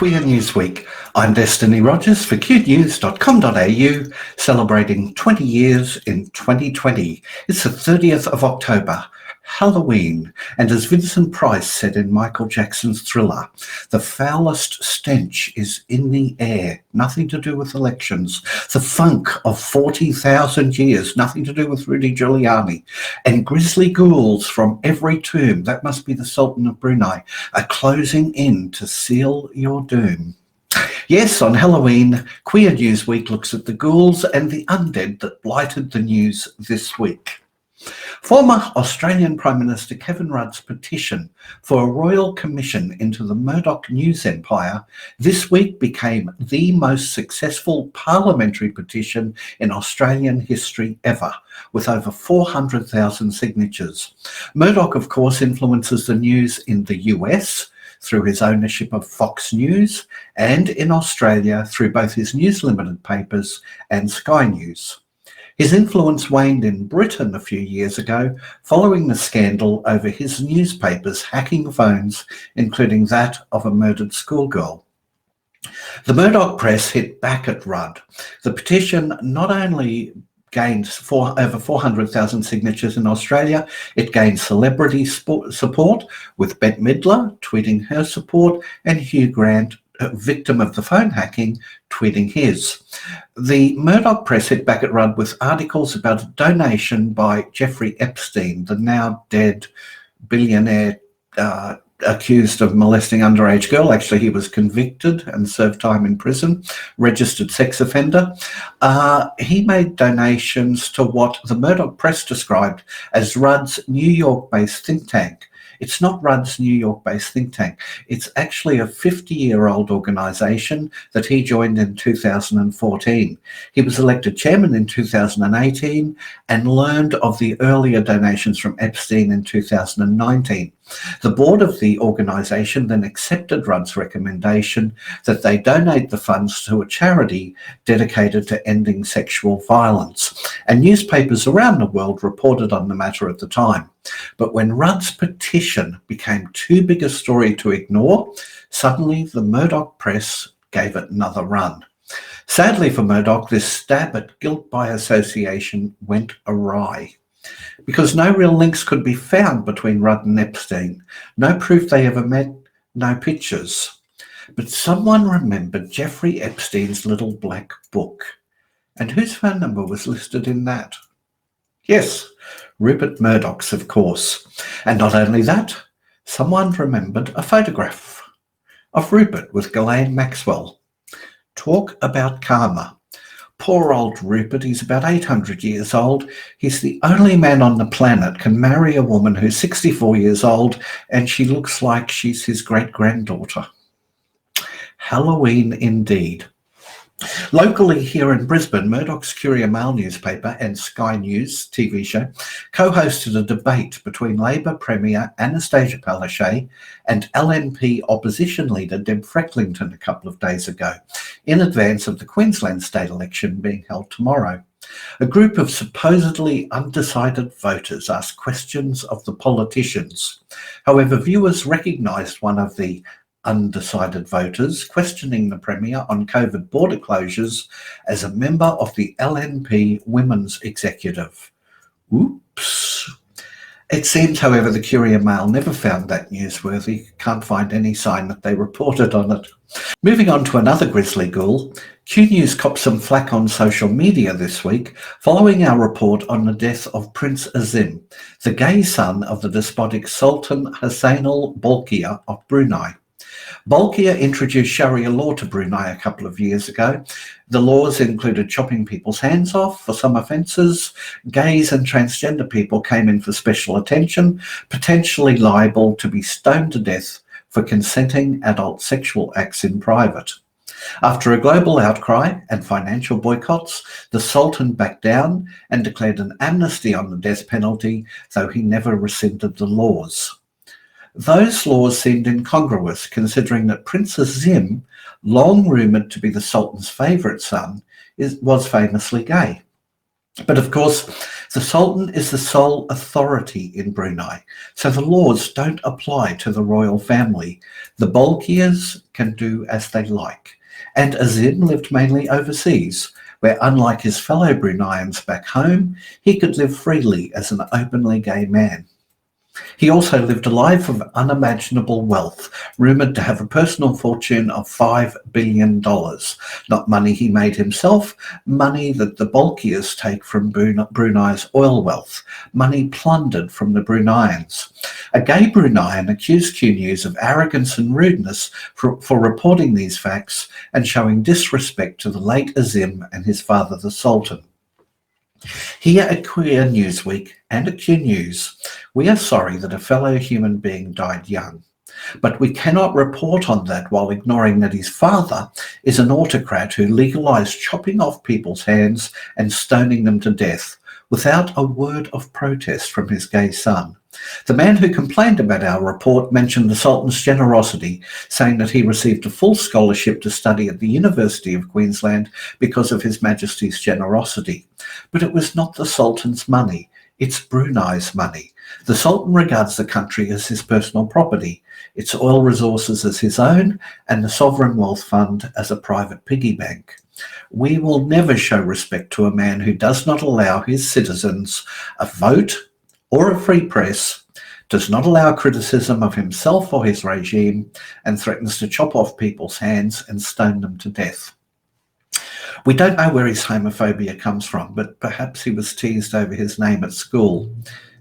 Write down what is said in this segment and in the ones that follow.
Queer Newsweek. I'm Destiny Rogers for qnews.com.au, celebrating 20 years in 2020. It's the 30th of October, Halloween, and as Vincent Price said in Michael Jackson's Thriller, the foulest stench is in the air, nothing to do with elections. The funk of 40,000 years, nothing to do with Rudy Giuliani. And grisly ghouls from every tomb, that must be the Sultan of Brunei, are closing in to seal your doom. Yes, on Halloween, Queer Newsweek looks at the ghouls and the undead that blighted the news this week. Former Australian Prime Minister Kevin Rudd's petition for a royal commission into the Murdoch news empire this week became the most successful parliamentary petition in Australian history ever, with over 400,000 signatures. Murdoch, of course, influences the news in the US through his ownership of Fox News, and in Australia through both his News Limited papers and Sky News. His influence waned in Britain a few years ago following the scandal over his newspapers hacking phones, including that of a murdered schoolgirl. The Murdoch press hit back at Rudd. The petition not only gained over 400,000 signatures in Australia, it gained celebrity support, with Bette Midler tweeting her support and Hugh Grant, victim of the phone hacking, tweeting his. The Murdoch press hit back at Rudd with articles about a donation by Jeffrey Epstein, the now dead billionaire accused of molesting underage girl. Actually, he was convicted and served time in prison, registered sex offender. He made donations to what the Murdoch press described as Rudd's New York-based think tank. It's not Rudd's New York-based think tank. It's actually a 50-year-old organisation that he joined in 2014. He was elected chairman in 2018 and learned of the earlier donations from Epstein in 2019. The board of the organisation then accepted Rudd's recommendation that they donate the funds to a charity dedicated to ending sexual violence, and newspapers around the world reported on the matter at the time. But when Rudd's petition became too big a story to ignore, suddenly the Murdoch press gave it another run. Sadly for Murdoch, this stab at guilt by association went awry, because no real links could be found between Rudd and Epstein. No proof they ever met, no pictures. But someone remembered Jeffrey Epstein's little black book. And whose phone number was listed in that? Yes, Rupert Murdoch's, of course. And not only that, someone remembered a photograph of Rupert with Ghislaine Maxwell. Talk about karma. Poor old Rupert, he's about 800 years old. He's the only man on the planet can marry a woman who's 64 years old and she looks like she's his great-granddaughter. Halloween indeed. Locally here in Brisbane, Murdoch's Courier Mail newspaper and Sky News TV show co-hosted a debate between Labor Premier Anastasia Palaszczuk and LNP opposition leader Deb Frecklington a couple of days ago, in advance of the Queensland state election being held tomorrow. A group of supposedly undecided voters asked questions of the politicians. However, viewers recognised one of the undecided voters questioning the Premier on COVID border closures as a member of the LNP Women's Executive. Oops. It seems, however, the Courier Mail never found that newsworthy. Can't find any sign that they reported on it. Moving on to another grisly ghoul, Q News copped some flack on social media this week following our report on the death of Prince Azim, the gay son of the despotic Sultan Hassanal Bolkiah of Brunei. Bolkiah introduced Sharia law to Brunei a couple of years ago. The laws included chopping people's hands off for some offences. Gays and transgender people came in for special attention, potentially liable to be stoned to death for consenting adult sexual acts in private. After a global outcry and financial boycotts, the Sultan backed down and declared an amnesty on the death penalty, though he never rescinded the laws. Those laws seemed incongruous, considering that Prince Azim, long rumoured to be the Sultan's favourite son, was famously gay. But of course, the Sultan is the sole authority in Brunei, so the laws don't apply to the royal family. The Bolkiahs can do as they like. And Azim lived mainly overseas, where unlike his fellow Bruneians back home, he could live freely as an openly gay man. He also lived a life of unimaginable wealth, rumoured to have a personal fortune of $5 billion. Not money he made himself, money that the Bolkiahs take from Brunei's oil wealth, money plundered from the Bruneians. A gay Bruneian accused Q News of arrogance and rudeness for reporting these facts and showing disrespect to the late Azim and his father the Sultan. Here at Queer Newsweek and at Q News, we are sorry that a fellow human being died young, but we cannot report on that while ignoring that his father is an autocrat who legalised chopping off people's hands and stoning them to death without a word of protest from his gay son. The man who complained about our report mentioned the Sultan's generosity, saying that he received a full scholarship to study at the University of Queensland because of His Majesty's generosity. But it was not the Sultan's money, it's Brunei's money. The Sultan regards the country as his personal property, its oil resources as his own, and the Sovereign Wealth Fund as a private piggy bank. We will never show respect to a man who does not allow his citizens a vote or a free press, does not allow criticism of himself or his regime, and threatens to chop off people's hands and stone them to death. We don't know where his homophobia comes from, but perhaps he was teased over his name at school.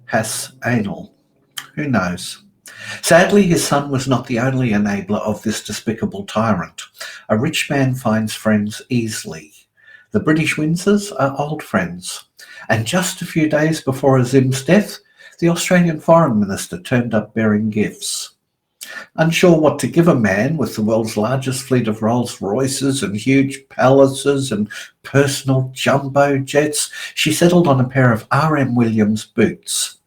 Has anal. Who knows? Sadly, his son was not the only enabler of this despicable tyrant. A rich man finds friends easily. The British Windsors are old friends. And just a few days before Azim's death, the Australian Foreign Minister turned up bearing gifts. Unsure what to give a man with the world's largest fleet of Rolls Royces and huge palaces and personal jumbo jets, she settled on a pair of R.M. Williams boots.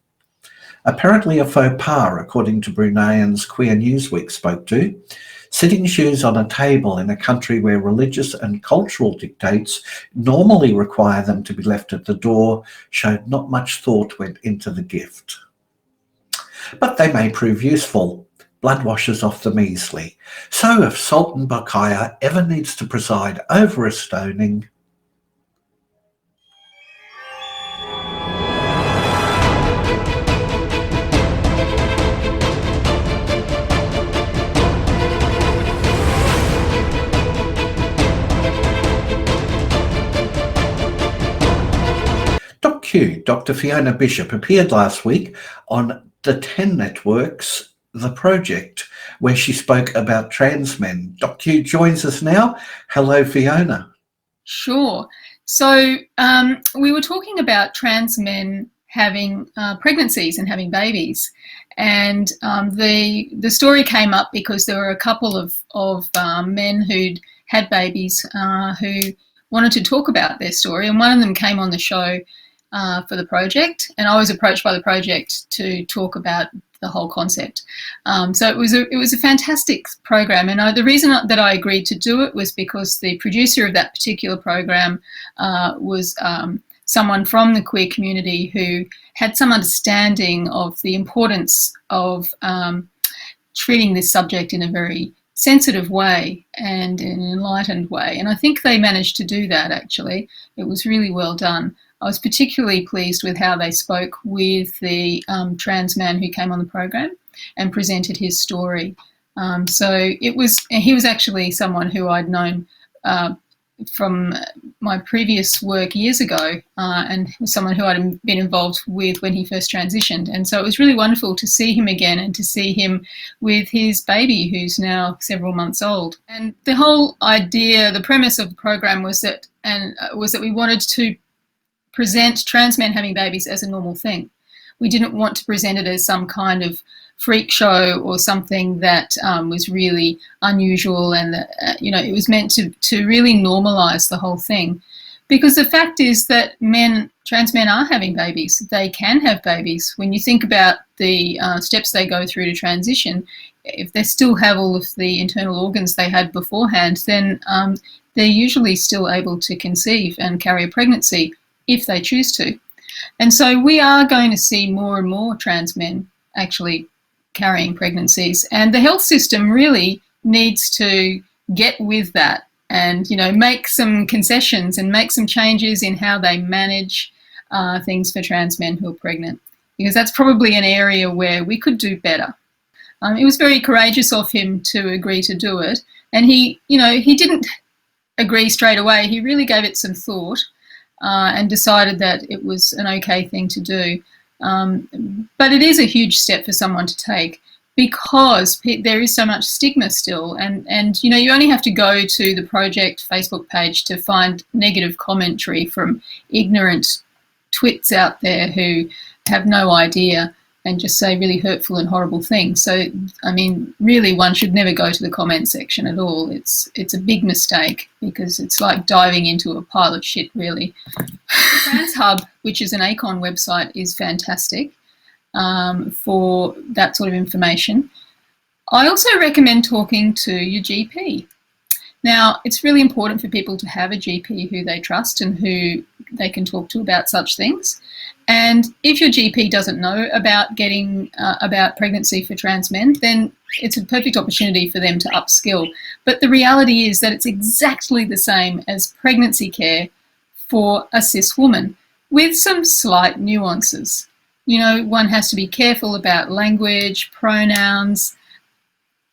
Apparently a faux pas, according to Bruneians Queer Newsweek spoke to. Sitting shoes on a table in a country where religious and cultural dictates normally require them to be left at the door showed not much thought went into the gift. But they may prove useful. Blood washes off them easily. So if Sultan Baqaya ever needs to preside over a stoning, DocQ, Dr. Fiona Bishop, appeared last week on the 10 Network's The Project, where she spoke about trans men. DocQ joins us now. Hello, Fiona. Sure. So we were talking about trans men having pregnancies and having babies, and the story came up because there were a couple of men who'd had babies who wanted to talk about their story, and one of them came on the show for the project, and I was approached by the project to talk about the whole concept. So it was a fantastic program, and the reason that I agreed to do it was because the producer of that particular program was someone from the queer community who had some understanding of the importance of treating this subject in a very sensitive way and in an enlightened way, and I think they managed to do that. Actually, it was really well done. I was particularly pleased with how they spoke with the trans man who came on the program and presented his story. So he was actually someone who I'd known from my previous work years ago, and was someone who I'd been involved with when he first transitioned. And so it was really wonderful to see him again and to see him with his baby, who's now several months old. And the whole idea, the premise of the program was that we wanted to present trans men having babies as a normal thing. We didn't want to present it as some kind of freak show or something that was really unusual, and it was meant to really normalise the whole thing. Because the fact is that trans men are having babies. They can have babies. When you think about the steps they go through to transition, if they still have all of the internal organs they had beforehand, then they're usually still able to conceive and carry a pregnancy if they choose to. And so we are going to see more and more trans men actually carrying pregnancies, and the health system really needs to get with that and, you know, make some concessions and make some changes in how they manage things for trans men who are pregnant, because that's probably an area where we could do better. It was very courageous of him to agree to do it, and he didn't agree straight away. He really gave it some thought and decided that it was an okay thing to do. But it is a huge step for someone to take, because there is so much stigma still, and you know, you only have to go to the project Facebook page to find negative commentary from ignorant twits out there who have no idea and just say really hurtful and horrible things. So, I mean, really, one should never go to the comment section at all. It's a big mistake, because it's like diving into a pile of shit, really. Trans Hub, which is an ACON website, is fantastic for that sort of information. I also recommend talking to your GP. Now, it's really important for people to have a GP who they trust and who they can talk to about such things. And if your GP doesn't know about getting about pregnancy for trans men, then it's a perfect opportunity for them to upskill. But the reality is that it's exactly the same as pregnancy care for a cis woman, with some slight nuances. You know, one has to be careful about language, pronouns,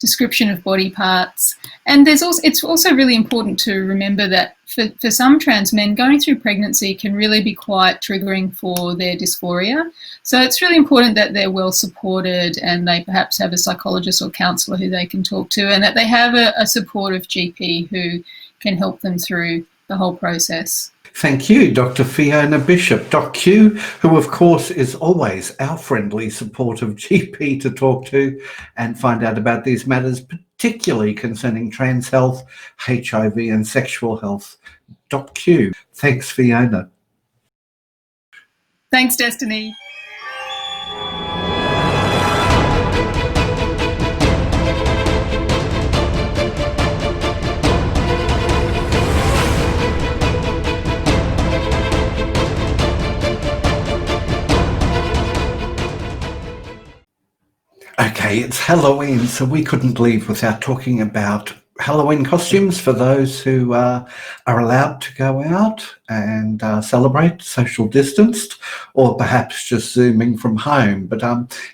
description of body parts. And it's also really important to remember that for some trans men, going through pregnancy can really be quite triggering for their dysphoria. So it's really important that they're well supported, and they perhaps have a psychologist or counsellor who they can talk to, and that they have a supportive GP who can help them through the whole process. Thank you, Dr. Fiona Bishop, DocQ, who of course is always our friendly, supportive GP to talk to and find out about these matters, particularly concerning trans health, HIV and sexual health. DocQ. Thanks, Fiona. Thanks, Destiny. Okay, it's Halloween, so we couldn't leave without talking about Halloween costumes for those who are allowed to go out and celebrate social distanced, or perhaps just Zooming from home. But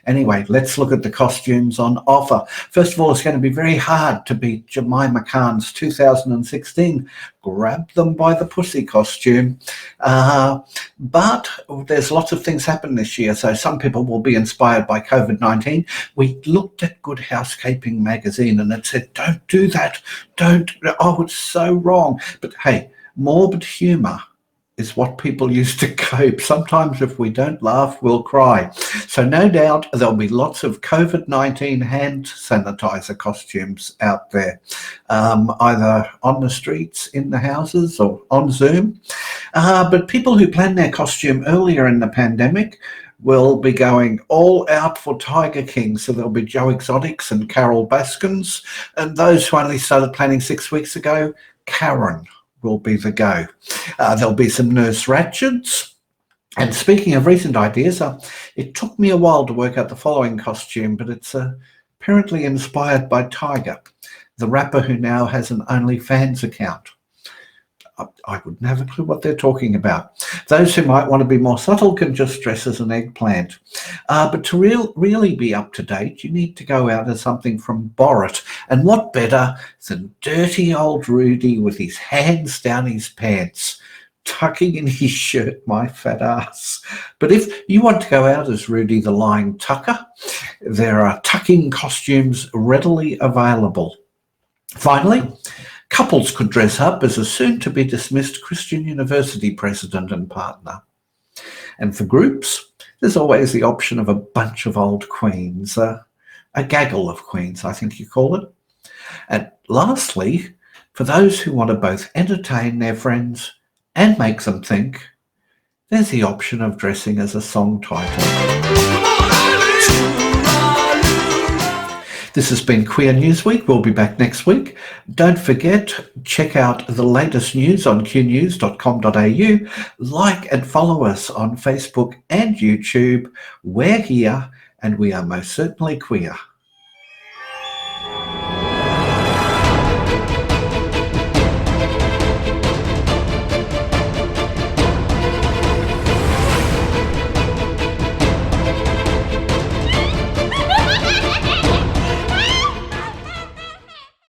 anyway, let's look at the costumes on offer. First of all, it's going to be very hard to beat Jemima Khan's 2016 Grab Them by the Pussy costume. But there's lots of things happen this year, so some people will be inspired by COVID-19. We looked at Good Housekeeping magazine and it said, don't do that. Don't. Oh, it's so wrong. But hey, morbid humour is what people use to cope. Sometimes if we don't laugh, we'll cry. So no doubt there'll be lots of COVID-19 hand sanitizer costumes out there, either on the streets, in the houses, or on Zoom. But people who planned their costume earlier in the pandemic will be going all out for Tiger King. So there'll be Joe Exotics and Carol Baskins. And those who only started planning 6 weeks ago, Karen will be the go. There'll be some Nurse Ratcheds. And speaking of recent ideas, it took me a while to work out the following costume, but it's apparently inspired by Tyga, the rapper who now has an OnlyFans account. I wouldn't have a clue what they're talking about. Those who might want to be more subtle can just dress as an eggplant. But to really be up to date, you need to go out as something from Borat. And what better than dirty old Rudy with his hands down his pants, tucking in his shirt, my fat ass. But if you want to go out as Rudy the Lying Tucker, there are tucking costumes readily available. Finally, couples could dress up as a soon-to-be-dismissed Christian University president and partner. And for groups, there's always the option of a bunch of old queens, a gaggle of queens, I think you call it. And lastly, for those who want to both entertain their friends and make them think, there's the option of dressing as a song title. This has been Queer Newsweek. We'll be back next week. Don't forget, check out the latest news on qnews.com.au. Like and follow us on Facebook and YouTube. We're here, and we are most certainly queer.